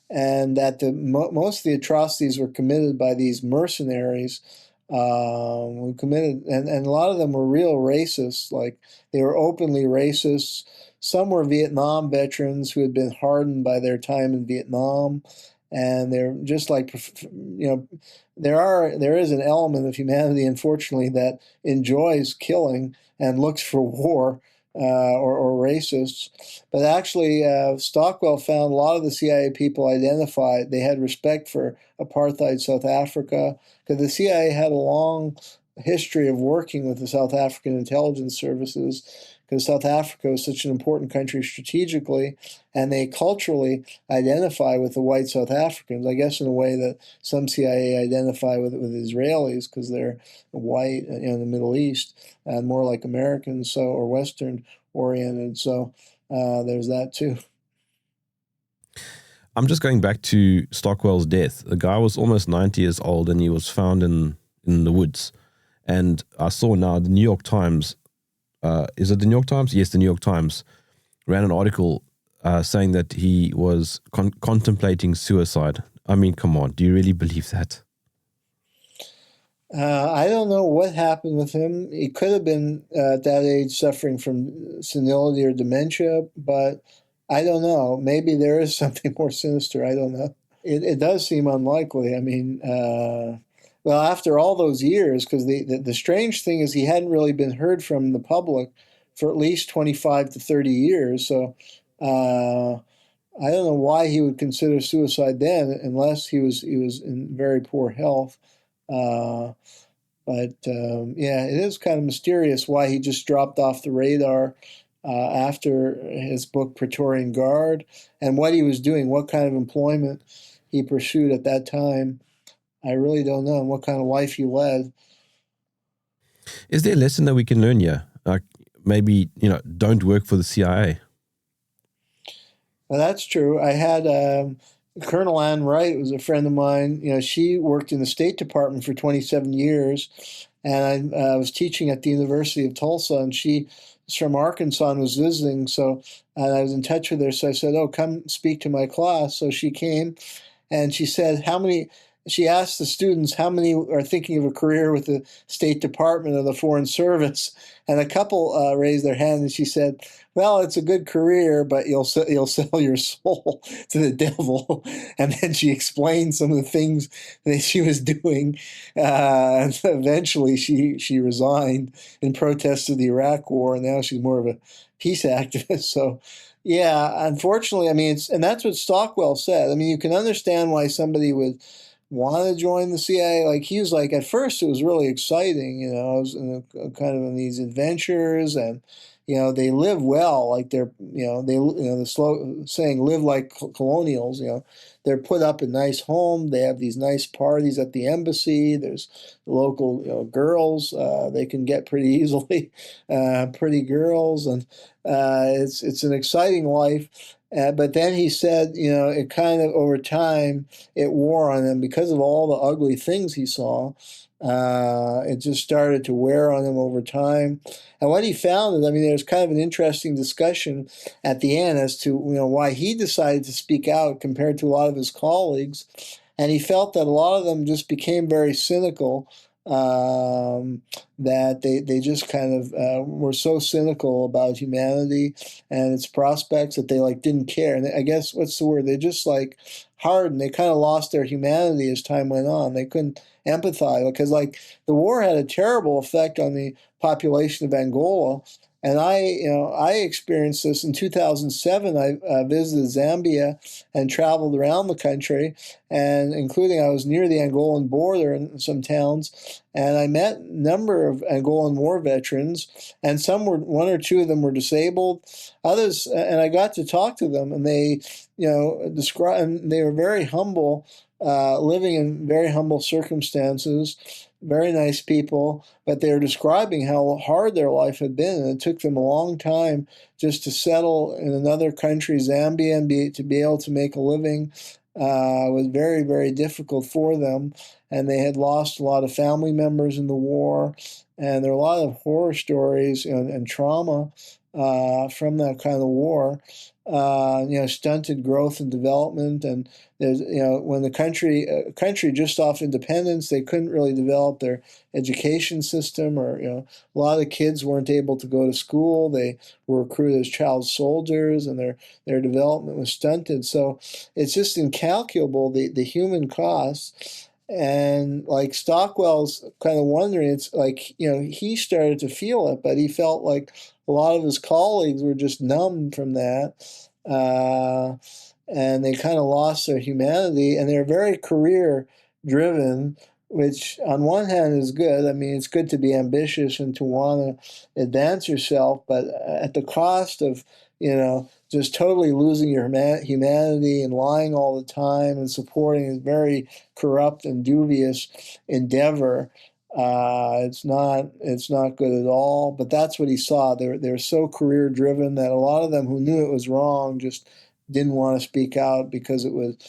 and that most of the atrocities were committed by these mercenaries who committed, and a lot of them were real racists. Like, they were openly racist. Some were Vietnam veterans who had been hardened by their time in Vietnam, and they're just like, there is an element of humanity, unfortunately, that enjoys killing and looks for war, or racists. But actually, Stockwell found a lot of the CIA people identified, they had respect for apartheid South Africa, because the CIA had a long history of working with the South African intelligence services, because South Africa was such an important country strategically, and they culturally identify with the white South Africans, I guess in a way that some CIA identify with Israelis, because they're white in the Middle East and more like Americans, or Western oriented. So there's that too. I'm just going back to Stockwell's death. The guy was almost 90 years old and he was found in the woods. And I saw now the New York Times, is it the New York Times? Yes, the New York Times ran an article saying that he was contemplating suicide. I mean, come on, do you really believe that? I don't know what happened with him. He could have been at that age suffering from senility or dementia, but I don't know. Maybe there is something more sinister. I don't know. It does seem unlikely. I mean, well, after all those years, because the strange thing is he hadn't really been heard from the public for at least 25 to 30 years. So I don't know why he would consider suicide then, unless he was in very poor health. But it is kind of mysterious why he just dropped off the radar after his book Praetorian Guard, and what he was doing, what kind of employment he pursued at that time. I really don't know, and what kind of life he led. Is there a lesson that we can learn here? Like, maybe, don't work for the CIA. Well, that's true. I had Colonel Ann Wright was a friend of mine. She worked in the State Department for 27 years, and I was teaching at the University of Tulsa, and she was from Arkansas and was visiting. And I was in touch with her, so I said, "Oh, come speak to my class." So she came, and she said, she asked the students how many are thinking of a career with the State Department or the Foreign Service, and a couple raised their hand, and she said, "Well, it's a good career, but you'll sell your soul to the devil." And then she explained some of the things that she was doing, and eventually she resigned in protest of the Iraq War, and now she's more of a peace activist. So, yeah, unfortunately, I mean, and that's what Stockwell said. I mean, you can understand why somebody would want to join the CIA. Like he was like, at first it was really exciting, you know, I was kind of in these adventures, and you know, they live well, like they're, you know, the slow saying, live like colonials, you know, they're put up in nice homes. They have these nice parties at the embassy. There's local, you know, girls. They can get pretty easily, pretty girls, and it's an exciting life. But then he said, you know, it kind of over time it wore on him because of all the ugly things he saw. It just started to wear on him over time. And what he found is, I mean, there's kind of an interesting discussion at the end as to, you know, why he decided to speak out compared to a lot of his colleagues. And he felt that a lot of them just became very cynical, that they just kind of were so cynical about humanity and its prospects that they like didn't care. And I guess, what's the word? They just like hardened. They kind of lost their humanity as time went on. They couldn't empathize because like the war had a terrible effect on the population of Angola. And I experienced this in 2007. I visited Zambia and traveled around the country, and including I was near the Angolan border in some towns, and I met a number of Angolan war veterans, and one or two of them were disabled, others, and I got to talk to them, and they, you know, they were very humble, living in very humble circumstances, very nice people, but they were describing how hard their life had been, and it took them a long time just to settle in another country, Zambia, and to be able to make a living. Was very, very difficult for them, and they had lost a lot of family members in the war, and there are a lot of horror stories and trauma from that kind of war. You know, stunted growth and development, and there's, you know, when the country just off independence, they couldn't really develop their education system, or you know, a lot of kids weren't able to go to school. They were recruited as child soldiers, and their development was stunted. So it's just incalculable, the human costs. And like Stockwell's kind of wondering, it's like, you know, he started to feel it, but he felt like a lot of his colleagues were just numb from that. And they kind of lost their humanity, and they're very career driven, which on one hand is good. I mean, it's good to be ambitious and to want to advance yourself, but at the cost of, you know, just totally losing your humanity and lying all the time and supporting a very corrupt and dubious endeavor. It's not good at all. But that's what he saw. They're so career driven that a lot of them who knew it was wrong just didn't want to speak out because it would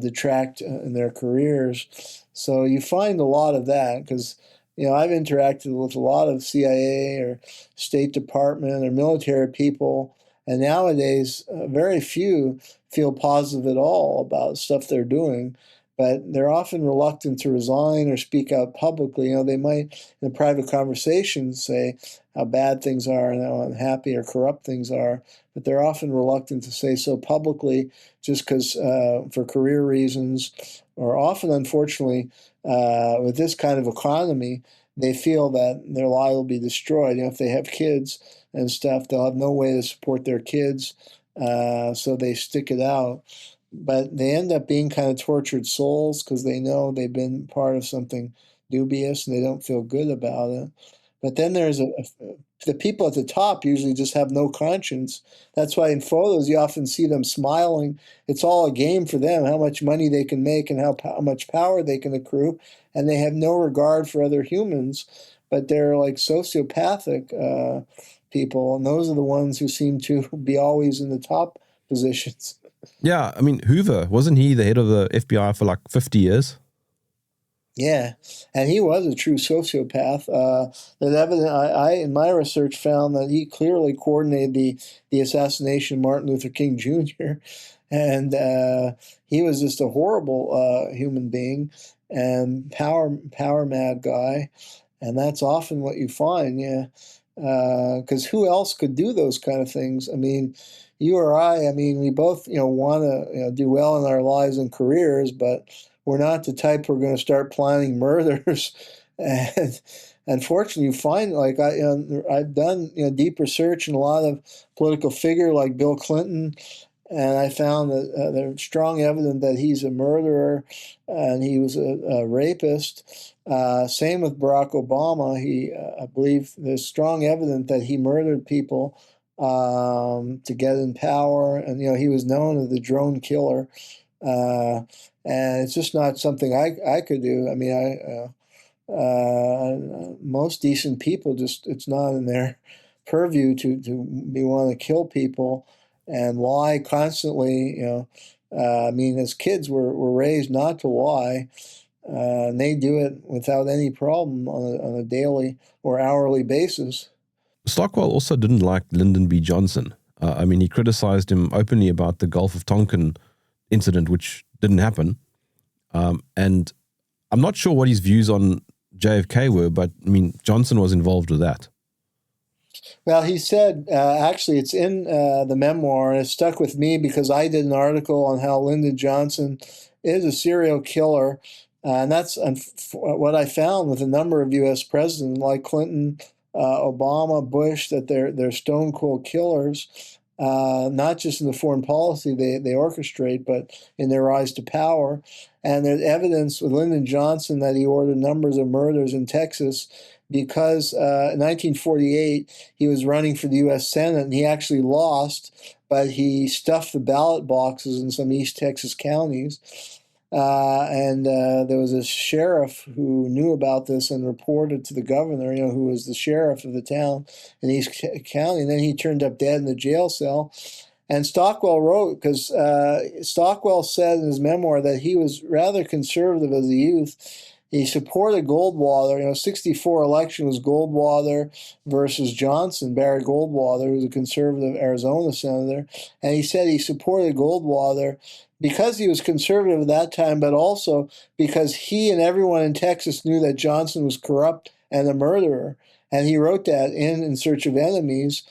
detract in their careers. So you find a lot of that because, you know, I've interacted with a lot of CIA or State Department or military people, and nowadays very few feel positive at all about stuff they're doing. But they're often reluctant to resign or speak out publicly. You know, they might, in a private conversation, say how bad things are and how unhappy or corrupt things are, but they're often reluctant to say so publicly just because for career reasons, or often, unfortunately, with this kind of economy, they feel that their life will be destroyed. You know, if they have kids and stuff, they'll have no way to support their kids, so they stick it out. But they end up being kind of tortured souls because they know they've been part of something dubious and they don't feel good about it. But then there's the people at the top usually just have no conscience. That's why in photos you often see them smiling. It's all a game for them, how much money they can make and how much power they can accrue, and they have no regard for other humans. But they're like sociopathic people, and those are the ones who seem to be always in the top positions. Yeah, I mean, Hoover, wasn't he the head of the FBI for like 50 years? Yeah, and he was a true sociopath. That evident, I in my research found that he clearly coordinated the assassination of Martin Luther King Jr., and he was just a horrible human being and power mad guy, and that's often what you find. Yeah, because who else could do those kind of things? I mean, you or I mean, we both, you know, want to, you know, do well in our lives and careers, but we're not the type who are going to start planning murders. And unfortunately, you find, like, I've done, you know, deep research in a lot of political figure like Bill Clinton and I found that there's strong evidence that he's a murderer and he was a rapist. Same with Barack Obama. I believe there's strong evidence that he murdered people to get in power, and he was known as the drone killer. And it's just not something I could do. I mean, most decent people it's not in their purview to be want to kill people and lie constantly. I mean, as kids, we're raised not to lie, and they do it without any problem on a daily or hourly basis. Stockwell also didn't like Lyndon B. Johnson. I mean, he criticized him openly about the Gulf of Tonkin incident, which didn't happen. And I'm not sure what his views on JFK were, but I mean, Johnson was involved with that. Well, he said, actually, it's in the memoir, and it stuck with me because I did an article on how Lyndon Johnson is a serial killer. And that's what I found with a number of U.S. presidents like Clinton, Obama, Bush, that they're stone cold killers, not just in the foreign policy they orchestrate, but in their rise to power. And there's evidence with Lyndon Johnson that he ordered numbers of murders in Texas because in 1948 he was running for the U.S. Senate and he actually lost, but he stuffed the ballot boxes in some East Texas counties. And there was a sheriff who knew about this and reported to the governor, who was the sheriff of the town in East County. And then he turned up dead in the jail cell. And Stockwell wrote, because Stockwell said in his memoir that he was rather conservative as a youth. He supported Goldwater. 64 election was Goldwater versus Johnson, Barry Goldwater, who was a conservative Arizona senator. And he said he supported Goldwater because he was conservative at that time, but also because he and everyone in Texas knew that Johnson was corrupt and a murderer. And he wrote that in Search of Enemies.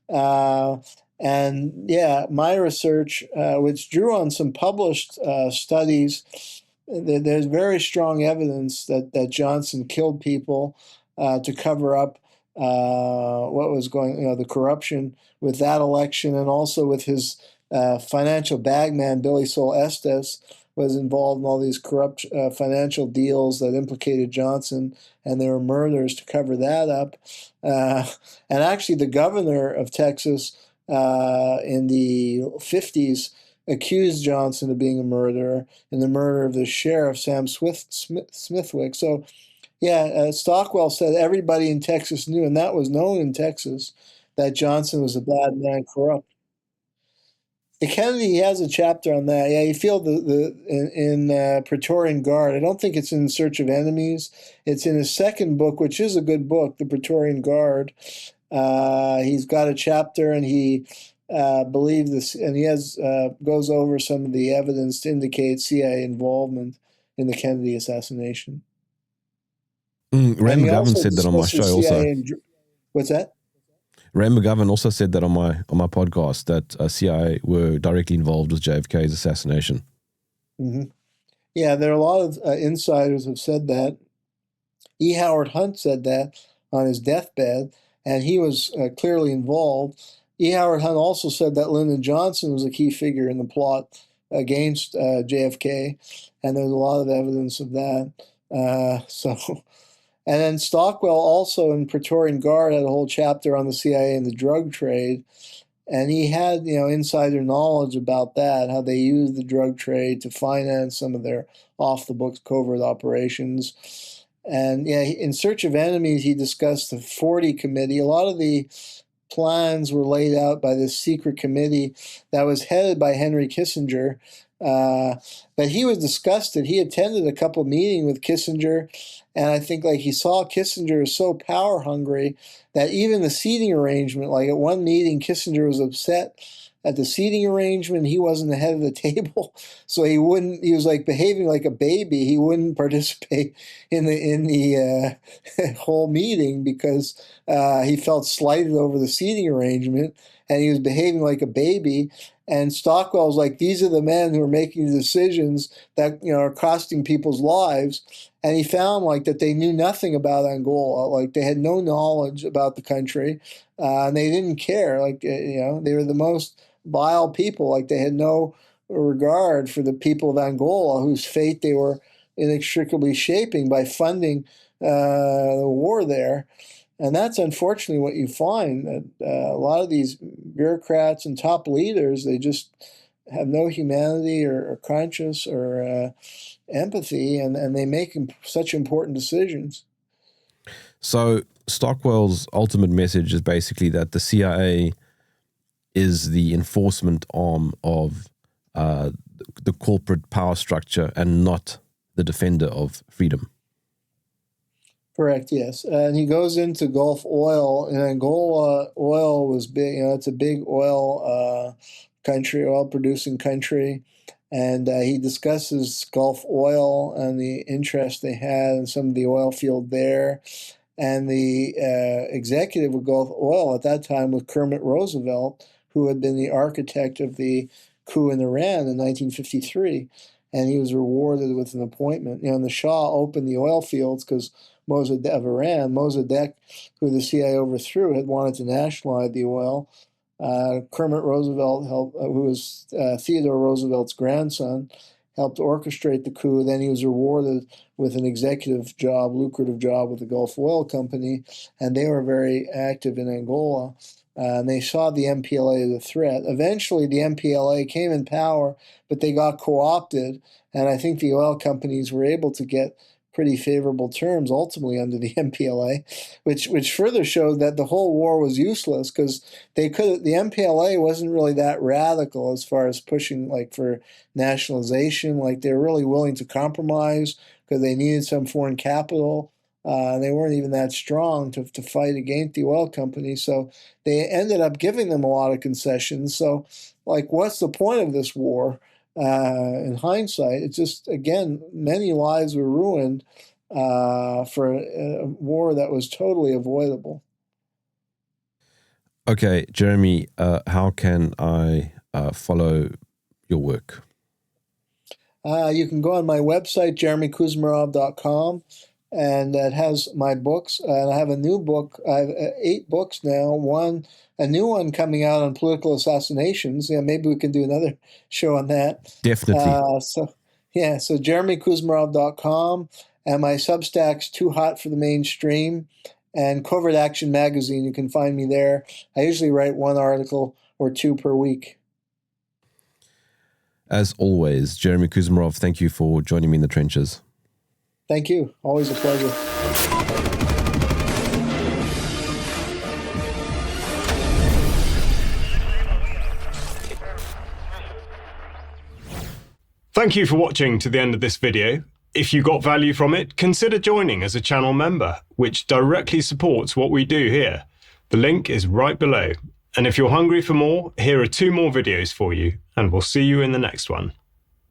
And yeah, my research, which drew on some published studies, there's very strong evidence that Johnson killed people to cover up what was going, the corruption with that election, and also with his financial bagman, Billy Sol Estes, was involved in all these corrupt financial deals that implicated Johnson, and there were murders to cover that up. And actually, the governor of Texas in the 50s accused Johnson of being a murderer in the murder of the sheriff, Sam Smithwick. So, yeah, Stockwell said everybody in Texas knew, and that was known in Texas, that Johnson was a bad man, corrupt. The Kennedy has a chapter on that. Yeah, you feel in Praetorian Guard. I don't think it's in Search of Enemies. It's in his second book, which is a good book, The Praetorian Guard. He's got a chapter, and he believes this, and he has goes over some of the evidence to indicate CIA involvement in the Kennedy assassination. Ray McGovern said that on my show also. What's that? Ray McGovern also said that on my podcast that CIA were directly involved with JFK's assassination. Mm-hmm. Yeah, there are a lot of insiders have said that. E. Howard Hunt said that on his deathbed, and he was clearly involved. E. Howard Hunt also said that Lyndon Johnson was a key figure in the plot against JFK, and there's a lot of evidence of that. And then Stockwell also in Praetorian Guard had a whole chapter on the CIA and the drug trade, and he had insider knowledge about that, how they used the drug trade to finance some of their off-the-books covert operations. And yeah, in Search of Enemies, he discussed the 40 committee. A lot of the plans were laid out by this secret committee that was headed by Henry Kissinger. But he was disgusted. He attended a couple meetings with Kissinger, and I think he saw Kissinger was so power hungry that even the seating arrangement, at one meeting, Kissinger was upset at the seating arrangement. He wasn't the head of the table, so he was behaving like a baby. He wouldn't participate in the whole meeting because he felt slighted over the seating arrangement, and he was behaving like a baby. And Stockwell was like, these are the men who are making the decisions that are costing people's lives. And he found that they knew nothing about Angola, they had no knowledge about the country, and they didn't care. They were the most vile people, like they had no regard for the people of Angola, whose fate they were inextricably shaping by funding the war there. And that's unfortunately what you find, that a lot of these bureaucrats and top leaders, they just have no humanity or conscience or empathy, and they make such important decisions. So Stockwell's ultimate message is basically that the CIA is the enforcement arm of the corporate power structure and not the defender of freedom. Correct, yes. And he goes into Gulf oil. In Angola, oil was big. It's a big oil country, oil-producing country. And he discusses Gulf oil and the interest they had in some of the oil field there. And the executive of Gulf Oil at that time was Kermit Roosevelt, who had been the architect of the coup in Iran in 1953. And he was rewarded with an appointment. And the Shah opened the oil fields because Mossadegh, who the CIA overthrew, had wanted to nationalize the oil. Kermit Roosevelt, who was Theodore Roosevelt's grandson, helped orchestrate the coup. Then he was rewarded with an executive job, lucrative job with the Gulf Oil Company, and they were very active in Angola. And they saw the MPLA as a threat. Eventually, the MPLA came in power, but they got co-opted, and I think the oil companies were able to get pretty favorable terms ultimately under the MPLA, which further showed that the whole war was useless, because the MPLA wasn't really that radical as far as pushing for nationalization. They were really willing to compromise because they needed some foreign capital. They weren't even that strong to fight against the oil companies, so they ended up giving them a lot of concessions. So, what's the point of this war? In hindsight, it's just, again, many lives were ruined for a war that was totally avoidable. Okay, Jeremy, how can I follow your work? You can go on my website, jeremykuzmarov.com, and that has my books. And I have a new book. I have 8 books now. A new one coming out on political assassinations. Maybe we can do another show on that. Definitely. So jeremykuzmarov.com, and my Substack's Too Hot for the Mainstream, and Covert Action Magazine. You can find me there. I usually write 1 article or 2 per week. As always, Jeremy Kuzmarov, thank you for joining me in the trenches. Thank you. Always a pleasure. Thank you for watching to the end of this video. If you got value from it, consider joining as a channel member, which directly supports what we do here. The link is right below. And if you're hungry for more, here are 2 more videos for you, and we'll see you in the next one.